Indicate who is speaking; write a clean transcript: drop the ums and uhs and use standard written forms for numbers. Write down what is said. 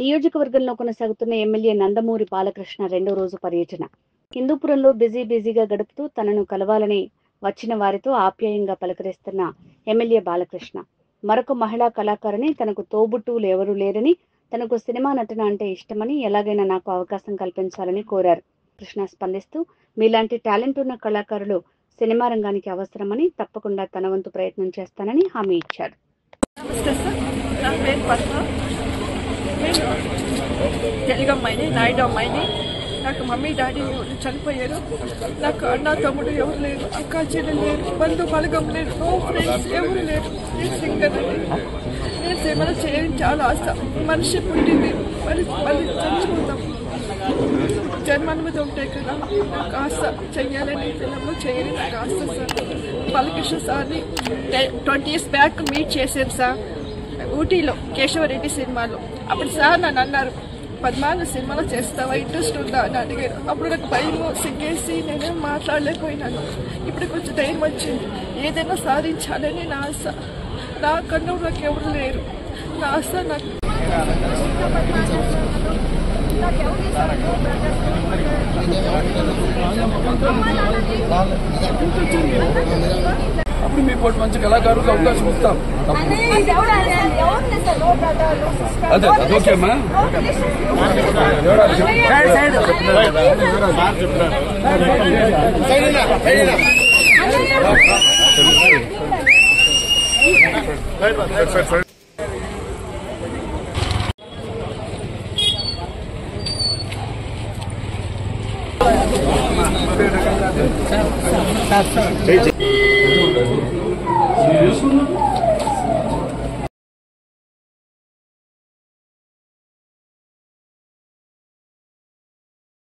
Speaker 1: నియోజకవర్గంలో కొనసాగుతున్న ఎమ్మెల్యే నందమూరి బాలకృష్ణ రెండో రోజు పర్యటన. హిందూపురంలో బిజీగా గడుపుతూ తనను కలవాలని వచ్చిన వారితో ఆప్యాయంగా పలకరిస్తున్న ఎమ్మెల్యే బాలకృష్ణ మరొక మహిళా కళాకారిణి తనకు తోబుట్టువులు ఎవరూ లేరని, తనకు సినిమా నటన అంటే ఇష్టమని, ఎలాగైనా నాకు అవకాశం కల్పించాలని కోరారు. కృష్ణ స్పందిస్తూ మీలాంటి టాలెంట్ ఉన్న కళాకారులు సినిమా రంగానికి అవసరమని, తప్పకుండా తన వంతు ప్రయత్నం చేస్తానని హామీ ఇచ్చారు.
Speaker 2: తెలుగు అమ్మాయిని, నాయుడు అమ్మాయిని. నాకు మమ్మీ డాడీ చనిపోయారు. నాకు అన్న తమ్ముడు ఎవరు లేరు, అక్క చెల్లెలు లేరు, బంధు బలగం లేరు, నో ఫ్రెండ్స్ ఎవరు లేరు. నేను సింగర్ అండి. నేను సేవలు చేయని చాలా ఆశ. మనిషి పుట్టింది మళ్ళీ చనిపోతాం, జన్మనుమతి ఉంటాయి కదా. నాకు ఆశ చెయ్యాలని, ఫిలంలో చేయాలని నాకు ఆశ సార్. బాలకృష్ణ సార్ని 20 years బ్యాక్ మీట్ చేశాను సార్, ఊటీలో కేశవరెడ్డి సినిమాలో. అప్పుడు సార్ నన్ను అన్నారు, పద్మాను సినిమాలో చేస్తావా, ఇంట్రెస్ట్ ఉందా అని అడిగారు. అప్పుడు నాకు భయం సిగ్గేసి నేనేం మాట్లాడలేకపోయినాను. ఇప్పుడు కొంచెం ధైర్యం వచ్చింది. ఏదైనా సాధించాలని నా ఆశ. నాకన్నా నాకు ఎవరు లేరు. నా ఆశ నాకు
Speaker 3: అప్పుడు మీ పోటీ మంచి కళాకారులకు అవకాశం ఇస్తాం. అదే అదొకేమ్మా.
Speaker 4: Hey.